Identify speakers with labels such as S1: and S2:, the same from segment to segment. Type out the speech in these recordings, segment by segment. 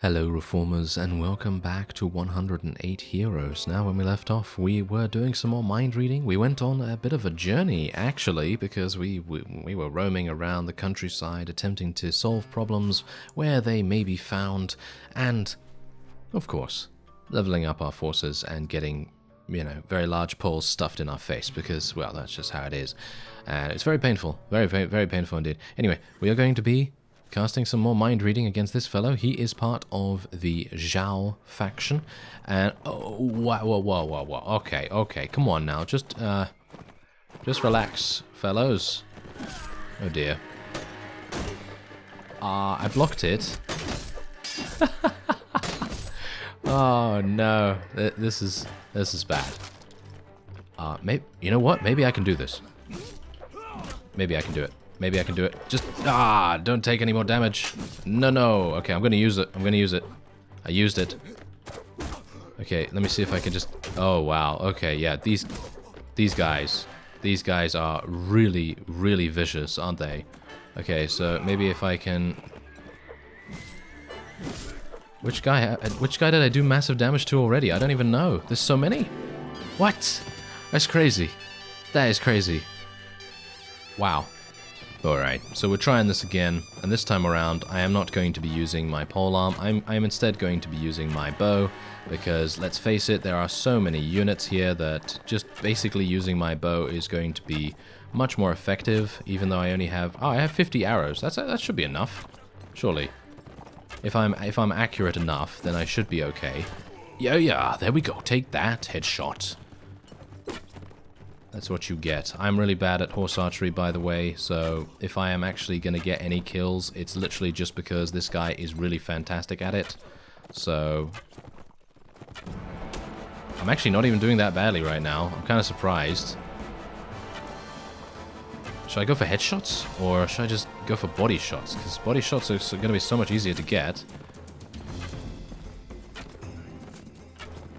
S1: Hello Reformers and welcome back to 108 Heroes. Now when we left off we were doing some more mind reading. We went on a bit of a journey actually because we were roaming around the countryside attempting to solve problems where they may be found and of course leveling up our forces and getting, you know, very large poles stuffed in our face because, well, that's just how it is. And it's very painful, very painful indeed. Anyway, we are going to be casting some more mind reading against this fellow. He is part of the Zhao faction, and whoa. Okay, come on now, just relax, fellows. Oh dear. I blocked it. Oh no, this is bad. Maybe, you know what? Maybe I can do this. Maybe I can do it. Maybe I can do it. Just, don't take any more damage. No. Okay, I'm gonna use it. I used it. Okay, let me see if I can just, oh wow. Okay, yeah, these guys are really vicious, aren't they? Okay, so maybe if I can, which guy did I do massive damage to already? I don't even know. There's so many. What? That's crazy. That is crazy. Wow. Alright, so we're trying this again, and this time around I am not going to be using my polearm. I'm instead going to be using my bow, because let's face it, there are so many units here that just basically using my bow is going to be much more effective, even though I only have, I have 50 arrows. That should be enough, surely. If I'm accurate enough, then I should be okay. Yeah, there we go. Take that headshot. That's what you get. I'm really bad at horse archery, by the way, so if I am actually going to get any kills, it's literally just because this guy is really fantastic at it. So I'm actually not even doing that badly right now. I'm kind of surprised. Should I go for headshots, or should I just go for body shots? Because body shots are going to be so much easier to get.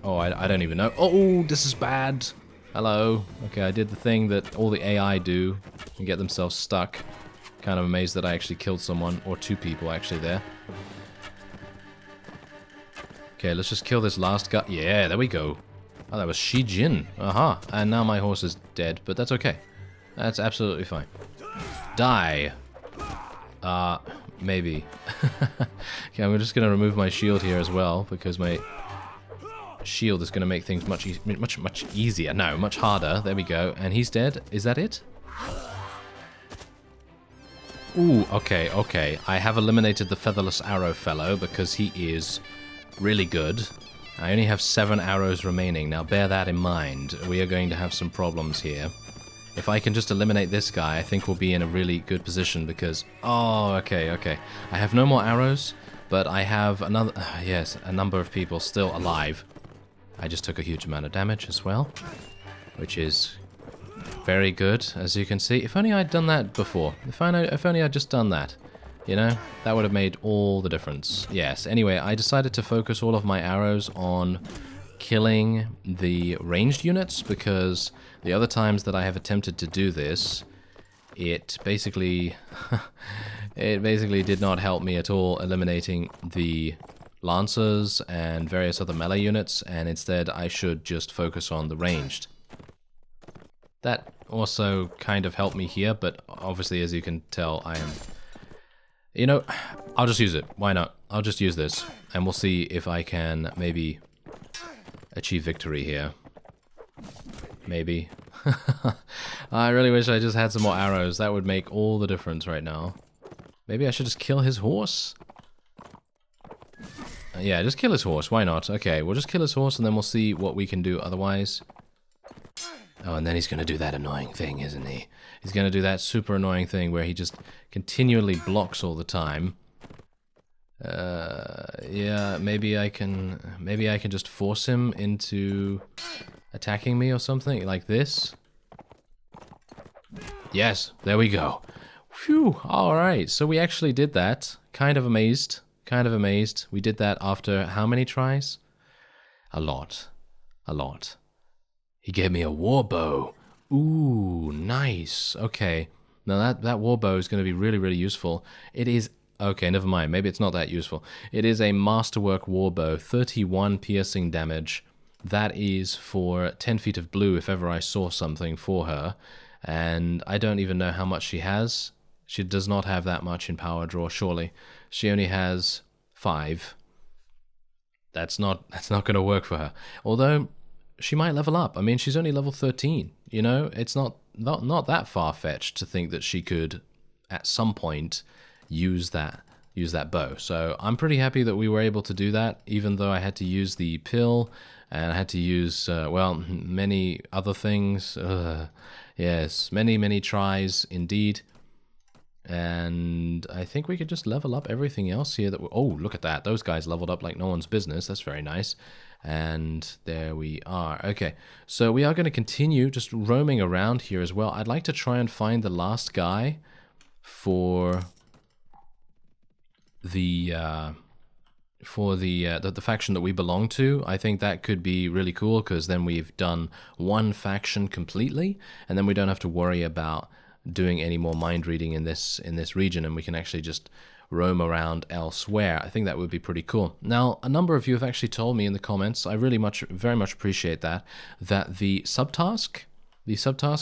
S1: Oh, I don't even know. Oh, this is bad. Hello. Okay, I did the thing that all the AI do and get themselves stuck. Kind of amazed that I actually killed someone, or two people actually there. Okay, let's just kill this last guy. Yeah, there we go. Oh, that was Shijin. Aha. And now my horse is dead, but that's okay. That's absolutely fine. Die. Maybe. Okay, I'm just gonna remove my shield here as well, because my shield is going to make things much easier. No, much harder. There we go. And he's dead. Is that it? Ooh, okay. I have eliminated the featherless arrow fellow because he is really good. I only have 7 arrows remaining. Now bear that in mind. We are going to have some problems here. If I can just eliminate this guy, I think we'll be in a really good position because... Oh, okay. I have no more arrows, but I have another... yes, a number of people still alive. I just took a huge amount of damage as well, which is very good, as you can see. If only I'd done that before. If only I'd just done that, you know? That would have made all the difference. Yes, anyway, I decided to focus all of my arrows on killing the ranged units, because the other times that I have attempted to do this, it basically did not help me at all eliminating the lancers and various other melee units, and instead I should just focus on the ranged. That also kind of helped me here, but obviously, as you can tell, I am... You know, I'll just use it. Why not? I'll just use this, and we'll see if I can maybe achieve victory here. Maybe. I really wish I just had some more arrows. That would make all the difference right now. Maybe I should just kill his horse? Yeah, just kill his horse. Why not? Okay, we'll just kill his horse and then we'll see what we can do otherwise. Oh, and then he's going to do that annoying thing, isn't he? He's going to do that super annoying thing where he just continually blocks all the time. Yeah, maybe I can just force him into attacking me or something like this. Yes, there we go. Phew, alright, so we actually did that. Kind of amazed. We did that after how many tries? A lot. He gave me a war bow. Ooh, nice. Okay. Now that war bow is going to be really useful. It is Okay, never mind. Maybe it's not that useful. It is a Masterwork Warbow, 31 piercing damage. That is for 10 feet of blue if ever I saw something for her. And I don't even know how much she has. She does not have that much in power draw, surely. She only has 5. That's not going to work for her. Although she might level up. I mean, she's only level 13. You know, it's not that far-fetched to think that she could, at some point, use that bow. So I'm pretty happy that we were able to do that, even though I had to use the pill and I had to use well, many other things. Yes, many tries indeed. And I think we could just level up everything else here. Oh, look at that. Those guys leveled up like no one's business. That's very nice. And there we are. Okay, so we are going to continue just roaming around here as well. I'd like to try and find the last guy for the faction that we belong to. I think that could be really cool because then we've done one faction completely, and then we don't have to worry about doing any more mind reading in this region, and we can actually just roam around elsewhere. I think that would be pretty cool. Now, a number of you have actually told me in the comments, I really very much appreciate that the subtask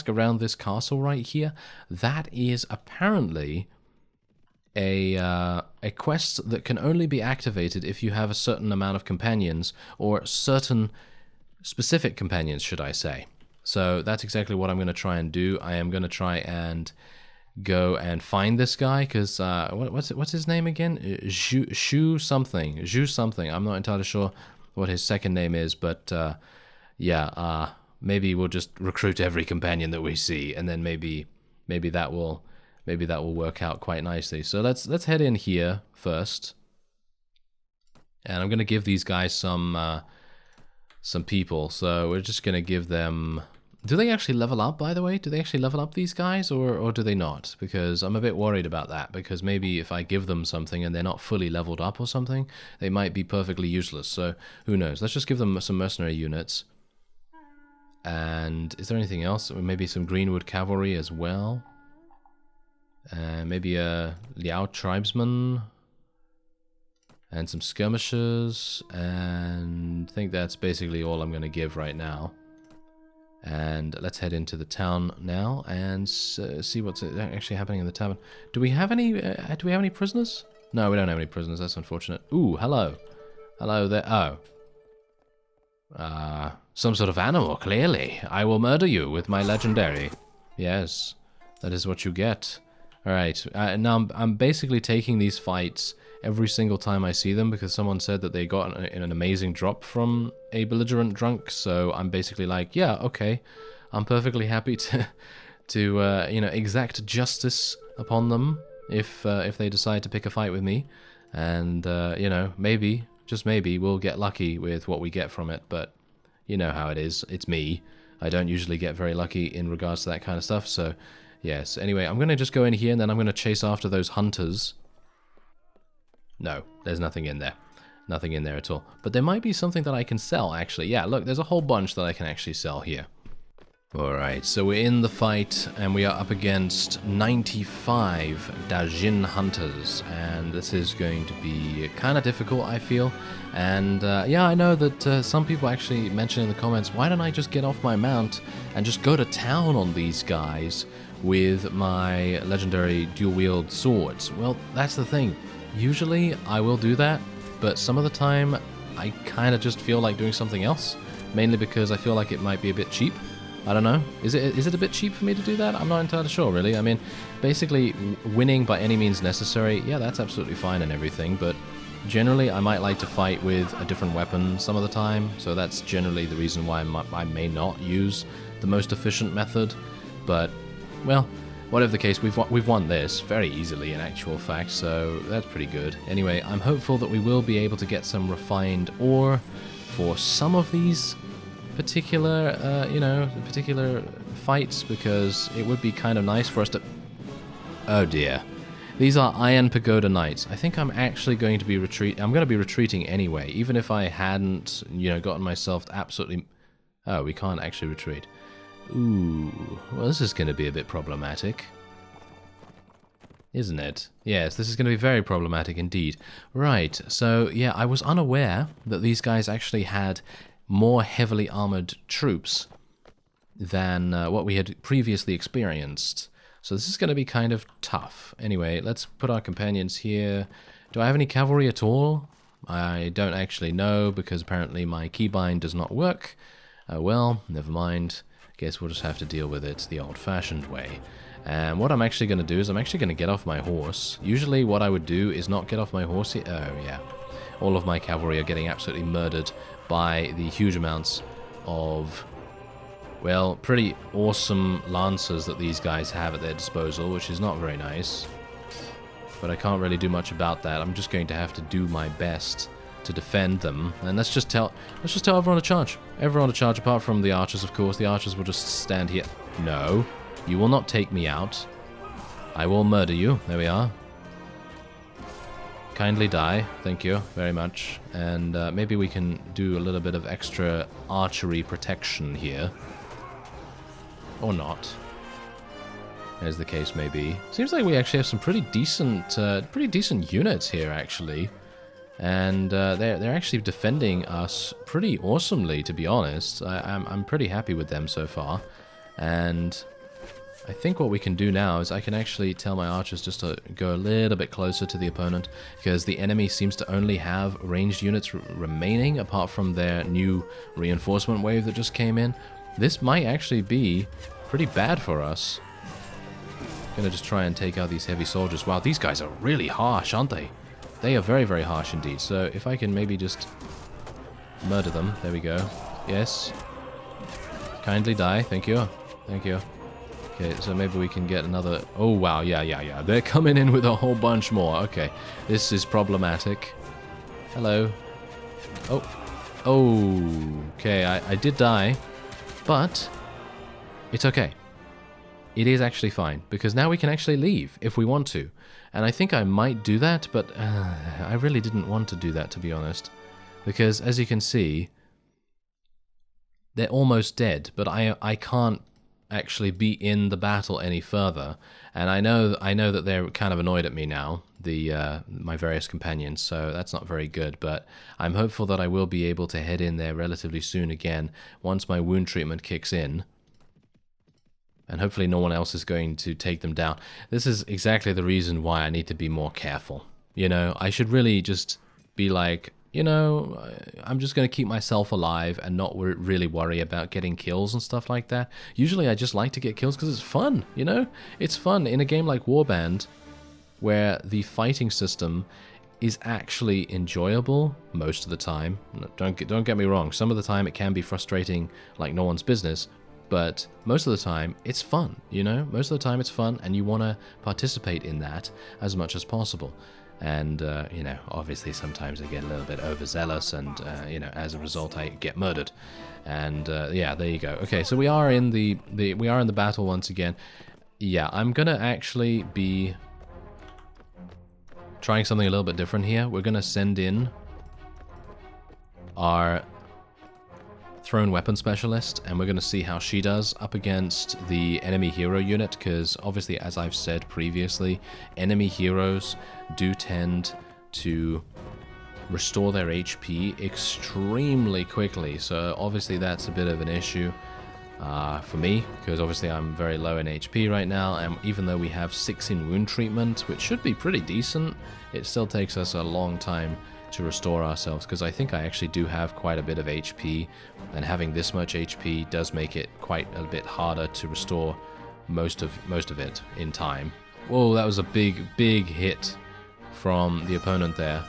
S1: around this castle right here, that is apparently a quest that can only be activated if you have a certain amount of companions, or certain specific companions, should I say. So that's exactly what I'm going to try and do. I am going to try and go and find this guy, because what's his name again? Zhu something. I'm not entirely sure what his second name is, but yeah, maybe we'll just recruit every companion that we see, and then maybe that will work out quite nicely. So let's head in here first, and I'm going to give these guys some people. So we're just going to give them. Do they actually level up, by the way? Do they actually level up, these guys, or do they not? Because I'm a bit worried about that, because maybe if I give them something and they're not fully leveled up or something, they might be perfectly useless. So who knows? Let's just give them some mercenary units. And is there anything else? Maybe some Greenwood cavalry as well. Maybe a Liao tribesman. And some skirmishers. And I think that's basically all I'm going to give right now. And let's head into the town now and see what's actually happening in the tavern. Do we have any prisoners? No, we don't have any prisoners. That's unfortunate. Ooh, hello. Hello there. Oh. Some sort of animal, clearly. I will murder you with my legendary. Yes, that is what you get. Alright, now I'm basically taking these fights every single time I see them, because someone said that they got an amazing drop from a belligerent drunk, so I'm basically like, yeah, okay, I'm perfectly happy to you know, exact justice upon them if they decide to pick a fight with me, and you know, maybe, just maybe, we'll get lucky with what we get from it, but you know how it is, it's me. I don't usually get very lucky in regards to that kind of stuff, so yes. Anyway, I'm going to just go in here, and then I'm going to chase after those hunters. No, there's nothing in there. Nothing in there at all. But there might be something that I can sell, actually. Yeah, look, there's a whole bunch that I can actually sell here. Alright, so we're in the fight, and we are up against 95 Dajin hunters, and this is going to be kind of difficult, I feel. And yeah, I know that some people actually mentioned in the comments, why don't I just get off my mount and just go to town on these guys with my legendary dual-wield swords? Well, that's the thing. Usually I will do that, but some of the time I kind of just feel like doing something else, mainly because I feel like it might be a bit cheap. I don't know. Is it a bit cheap for me to do that? I'm not entirely sure, really. I mean, basically, winning by any means necessary, yeah, that's absolutely fine and everything, but generally I might like to fight with a different weapon some of the time, so that's generally the reason why I may not use the most efficient method, but, well, whatever the case, we've won this very easily in actual fact, so that's pretty good. Anyway, I'm hopeful that we will be able to get some refined ore for some of these particular, you know, particular fights, because it would be kind of nice for us to... Oh dear. These are Iron Pagoda Knights. I think I'm actually going to be I'm going to be retreating anyway, even if I hadn't, you know, gotten myself absolutely... Oh, we can't actually retreat. Ooh, well, this is going to be a bit problematic. Isn't it? Yes, this is going to be very problematic indeed. Right, so yeah, I was unaware that these guys actually had more heavily armored troops than what we had previously experienced. So this is going to be kind of tough. Anyway, let's put our companions here. Do I have any cavalry at all? I don't actually know, because apparently my keybind does not work. Well, never mind. Guess we'll just have to deal with it the old-fashioned way. And what I'm actually going to do is I'm actually going to get off my horse. Usually what I would do is not get off my horse here. Oh, yeah. All of my cavalry are getting absolutely murdered by the huge amounts of, well, pretty awesome lancers that these guys have at their disposal, which is not very nice. But I can't really do much about that. I'm just going to have to do my best to defend them. And let's just tell everyone to charge. Everyone to charge, apart from the archers, of course. The archers will just stand here. No. You will not take me out. I will murder you. There we are. Kindly die. Thank you very much. And maybe we can do a little bit of extra archery protection here. Or not. As the case may be. Seems like we actually have some pretty decent units here, actually. And they're actually defending us pretty awesomely, to be honest. I'm pretty happy with them so far. And I think what we can do now is I can actually tell my archers just to go a little bit closer to the opponent, because the enemy seems to only have ranged units remaining, apart from their new reinforcement wave that just came in. This might actually be pretty bad for us. Gonna just try and take out these heavy soldiers. Wow, these guys are really harsh, aren't they? They are very, very harsh indeed. So if I can maybe just murder them. There we go. Yes. Kindly die. Thank you. Thank you. Okay, so maybe we can get another... Oh, wow, yeah. They're coming in with a whole bunch more. Okay, this is problematic. Hello. Oh. Okay, I did die, but it's okay. It is actually fine, because now we can actually leave if we want to. And I think I might do that, but I really didn't want to do that, to be honest. Because, as you can see, they're almost dead, but I can't actually be in the battle any further, and I know that they're kind of annoyed at me now, my various companions, so that's not very good, but I'm hopeful that I will be able to head in there relatively soon again, once my wound treatment kicks in, and hopefully no one else is going to take them down. This is exactly the reason why I need to be more careful. You know, I should really just be like, you know, I'm just going to keep myself alive and not really worry about getting kills and stuff like that. Usually I just like to get kills because it's fun, you know? It's fun in a game like Warband, where the fighting system is actually enjoyable most of the time. Don't get me wrong, some of the time it can be frustrating like no one's business, but most of the time it's fun, you know? Most of the time it's fun, and you want to participate in that as much as possible. And, you know, obviously sometimes I get a little bit overzealous, and, you know, as a result I get murdered. And, yeah, there you go. Okay, so we are in the battle once again. Yeah, I'm gonna actually be trying something a little bit different here. We're gonna send in our thrown weapon specialist, and we're going to see how she does up against the enemy hero unit, because obviously, as I've said previously, enemy heroes do tend to restore their HP extremely quickly, so obviously that's a bit of an issue for me, because obviously I'm very low in HP right now, and even though we have 6 in wound treatment, which should be pretty decent, it still takes us a long time to restore ourselves, because I think I actually do have quite a bit of HP, and having this much HP does make it quite a bit harder to restore most of it in time. Whoa, that was a big hit from the opponent there.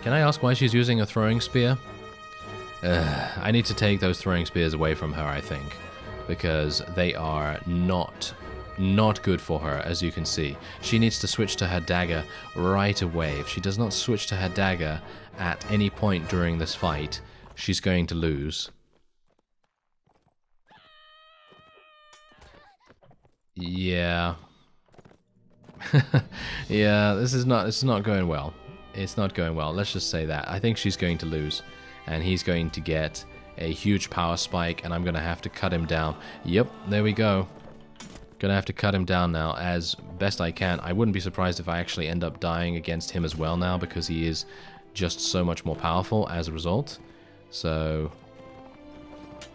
S1: Can I ask why she's using a throwing spear? I need to take those throwing spears away from her, I think, because they are not good for her, as you can see. She needs to switch to her dagger right away. If she does not switch to her dagger at any point during this fight, she's going to lose. Yeah. Yeah, this is not going well. It's not going well. Let's just say that. I think she's going to lose, and he's going to get a huge power spike, and I'm going to have to cut him down. Yep, there we go. Gonna have to cut him down now as best I can. I wouldn't be surprised if I actually end up dying against him as well now, because he is just so much more powerful as a result. So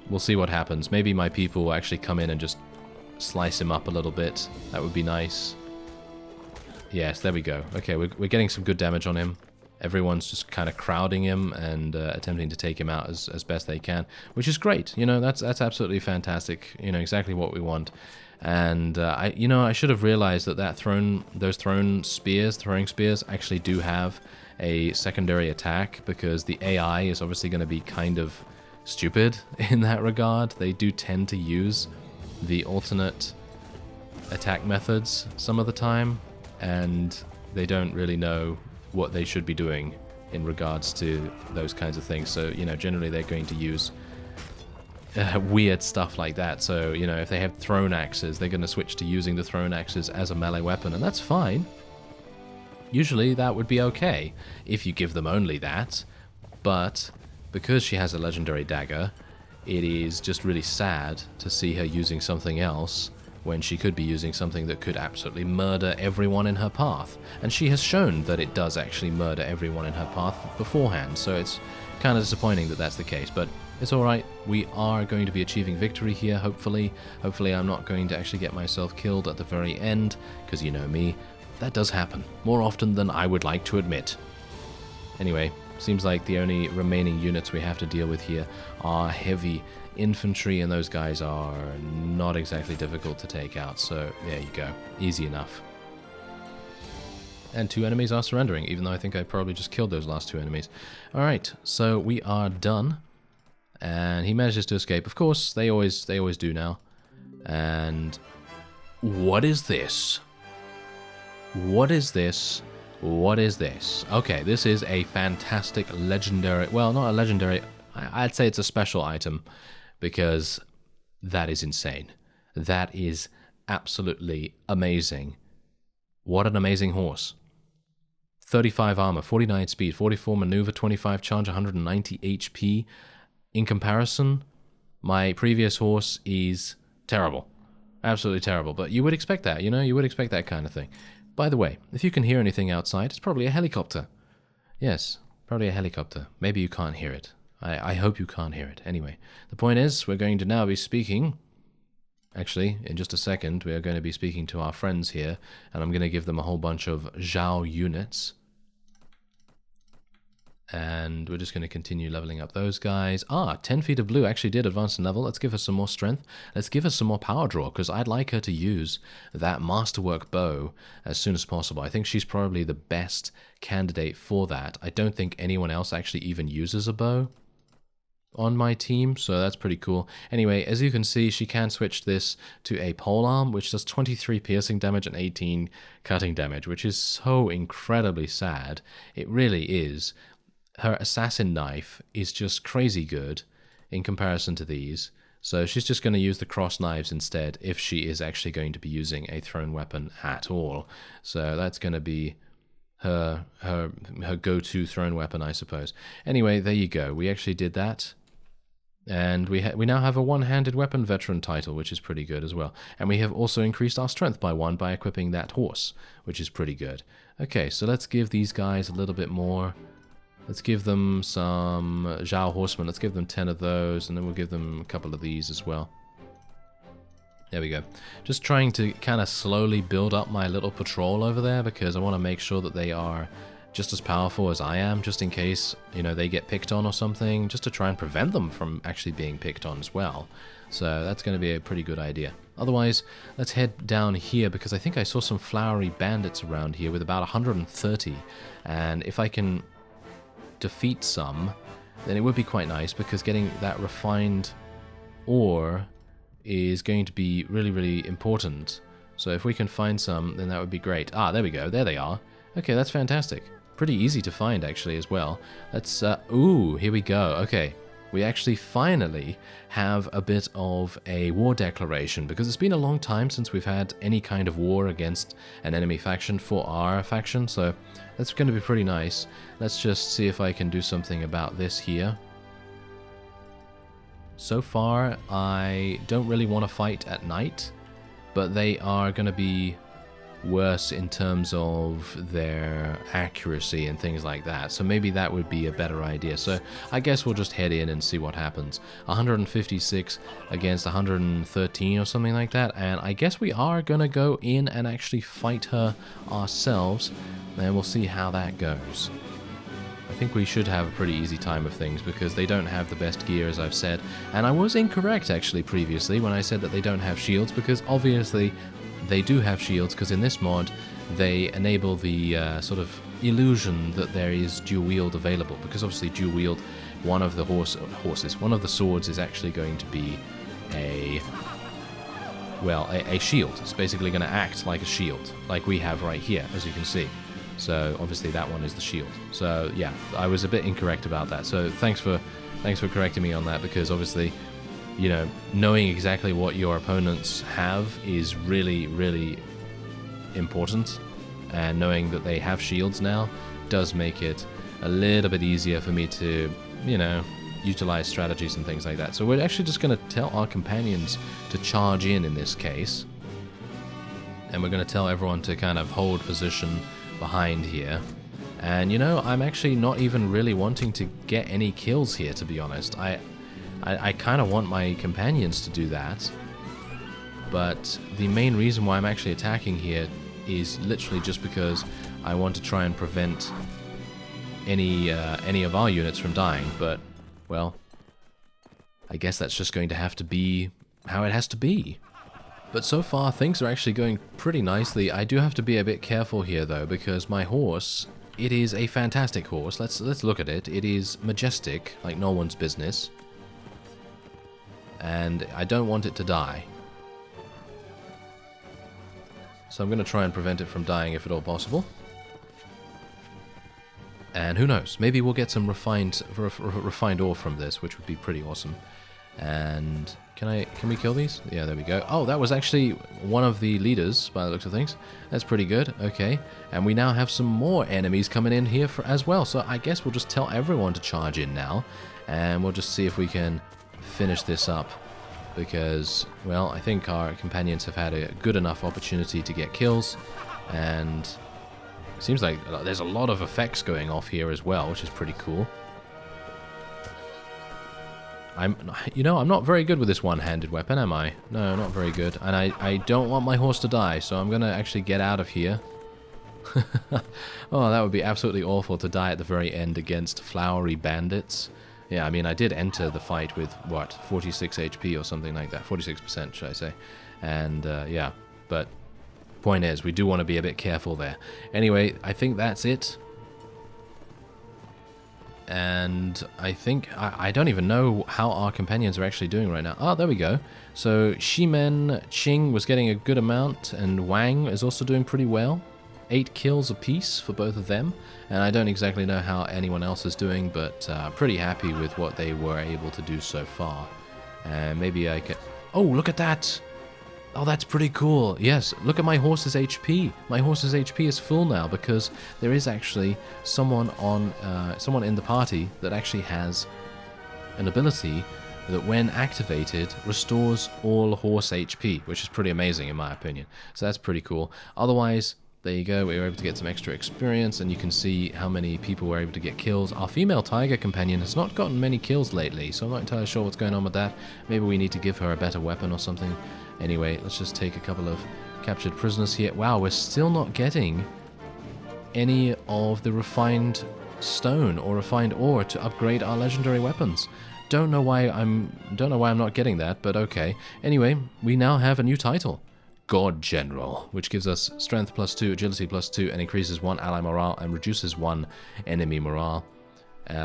S1: we'll see what happens. Maybe my people will actually come in and just slice him up a little bit. That would be nice. Yes, there we go. Okay, we're getting some good damage on him. Everyone's just kind of crowding him and attempting to take him out as best they can, which is great. You know, that's absolutely fantastic. You know, exactly what we want. And I should have realized that those throwing spears actually do have a secondary attack, because the AI is obviously going to be kind of stupid in that regard. They do tend to use the alternate attack methods some of the time, and they don't really know what they should be doing in regards to those kinds of things. So, you know, generally they're going to use weird stuff like that. So, you know, if they have thrown axes, they're going to switch to using the thrown axes as a melee weapon, and that's fine. Usually that would be okay if you give them only that, but because she has a legendary dagger, it is just really sad to see her using something else when she could be using something that could absolutely murder everyone in her path. And she has shown that it does actually murder everyone in her path beforehand, so it's kind of disappointing that that's the case, but it's alright. We are going to be achieving victory here, hopefully. Hopefully I'm not going to actually get myself killed at the very end, because you know me, that does happen more often than I would like to admit. Anyway, seems like the only remaining units we have to deal with here are heavy infantry, and those guys are not exactly difficult to take out, so there you go. Easy enough. And 2 enemies are surrendering, even though I think I probably just killed those last 2 enemies. Alright, so we are done. And he manages to escape. Of course, they always do now. And what is this? What is this? What is this? Okay, this is a fantastic legendary... Well, not a legendary... I'd say it's a special item, because that is insane. That is absolutely amazing. What an amazing horse. 35 armor, 49 speed, 44 maneuver, 25 charge, 190 HP. In comparison, my previous horse is terrible. Absolutely terrible. But you would expect that, you know? You would expect that kind of thing. By the way, if you can hear anything outside, it's probably a helicopter. Yes, probably a helicopter. Maybe you can't hear it. I hope you can't hear it. Anyway, the point is, we're going to now be speaking... Actually, in just a second, we are going to be speaking to our friends here, and I'm going to give them a whole bunch of Zhao units. And we're just going to continue leveling up those guys. 10 feet of blue actually did advance in level. Let's give her some more strength. Let's give her some more power draw, because I'd like her to use that masterwork bow as soon as possible. I think she's probably the best candidate for that. I don't think anyone else actually even uses a bow on my team, so that's pretty cool. Anyway, as you can see, she can switch this to a polearm, which does 23 piercing damage and 18 cutting damage, which is so incredibly sad. It really is. Her assassin knife is just crazy good in comparison to these, so she's just going to use the cross knives instead if she is actually going to be using a thrown weapon at all. So that's going to be her go-to thrown weapon, I suppose. Anyway, there you go. We actually did that. And we now have a one-handed weapon veteran title, which is pretty good as well. And we have also increased our strength by 1 by equipping that horse, which is pretty good. Okay, so let's give these guys a little bit more. Let's give them some Zhao horsemen. Let's give them 10 of those, and then we'll give them a couple of these as well. There we go. Just trying to kind of slowly build up my little patrol over there, because I want to make sure that they are just as powerful as I am, just in case, you know, they get picked on or something, just to try and prevent them from actually being picked on as well. So that's going to be a pretty good idea. Otherwise, let's head down here, because I think I saw some flowery bandits around here with about 130, and if I can defeat some, then it would be quite nice, because getting that refined ore is going to be really, really important. So if we can find some, then that would be great. There we go. There they are. Okay, that's fantastic. Pretty easy to find, actually, as well. Let's, ooh, here we go. Okay, we actually finally have a bit of a war declaration, because it's been a long time since we've had any kind of war against an enemy faction for our faction, so that's going to be pretty nice. Let's just see if I can do something about this here. So far, I don't really want to fight at night, but they are going to be worse in terms of their accuracy and things like that. So maybe that would be a better idea. So I guess we'll just head in and see what happens. 156 against 113 or something like that. And I guess we are going to go in and actually fight her ourselves. And we'll see how that goes. I think we should have a pretty easy time of things because they don't have the best gear, as I've said. And I was incorrect actually previously when I said that they don't have shields, because obviously they do have shields, because in this mod they enable the sort of illusion that there is dual wield available, because obviously dual wield, one of the one of the swords is actually going to be a shield. It's basically going to act like a shield, like we have right here, as you can see. So obviously that one is the shield. So yeah, I was a bit incorrect about that. So thanks for correcting me on that, because obviously, you know, knowing exactly what your opponents have is really, really important, and knowing that they have shields now does make it a little bit easier for me to, you know, utilize strategies and things like that. So we're actually just going to tell our companions to charge in this case, and we're going to tell everyone to kind of hold position behind here. And you know, I'm actually not even really wanting to get any kills here, to be honest. I kind of want my companions to do that, but the main reason why I'm actually attacking here is literally just because I want to try and prevent any of our units from dying. But well, I guess that's just going to have to be how it has to be. But so far things are actually going pretty nicely. I do have to be a bit careful here though, because my horse, it is a fantastic horse. Let's look at it. It is majestic like no one's business. And I don't want it to die. So I'm going to try and prevent it from dying if at all possible. And who knows, maybe we'll get some refined ore from this, which would be pretty awesome. And can we kill these? Yeah, there we go. Oh, that was actually one of the leaders by the looks of things. That's pretty good. Okay, and we now have some more enemies coming in here as well. So I guess we'll just tell everyone to charge in now, and we'll just see if we can finish this up, because, well, I think our companions have had a good enough opportunity to get kills, and it seems like there's a lot of effects going off here as well, which is pretty cool. I'm not very good with this one-handed weapon, am I? No, not very good. And I don't want my horse to die, so I'm going to actually get out of here. Oh, that would be absolutely awful to die at the very end against flowery bandits. Yeah, I mean, I did enter the fight with, what, 46 HP or something like that. 46%, should I say. And, yeah, but point is, we do want to be a bit careful there. Anyway, I think that's it. And I think, I don't even know how our companions are actually doing right now. Oh, there we go. So, Shimen Ching was getting a good amount, and Wang is also doing pretty well. 8 kills apiece for both of them, and I don't exactly know how anyone else is doing, but pretty happy with what they were able to do so far. And maybe I can... Oh, look at that! Oh, that's pretty cool. Yes, look at my horse's HP. My horse's HP is full now because there is actually someone in the party that actually has an ability that, when activated, restores all horse HP, which is pretty amazing in my opinion. So that's pretty cool. Otherwise, there you go, we were able to get some extra experience, and you can see how many people were able to get kills. Our female tiger companion has not gotten many kills lately, so I'm not entirely sure what's going on with that. Maybe we need to give her a better weapon or something. Anyway, let's just take a couple of captured prisoners here. Wow, we're still not getting any of the refined stone or refined ore to upgrade our legendary weapons. Don't know why I'm not getting that, but okay. Anyway, we now have a new title. God General, which gives us strength +2, agility +2, and increases 1 ally morale and reduces 1 enemy morale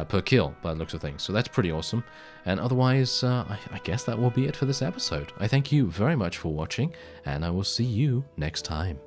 S1: per kill, by the looks of things. So that's pretty awesome. And otherwise, I guess that will be it for this episode. I thank you very much for watching, and I will see you next time.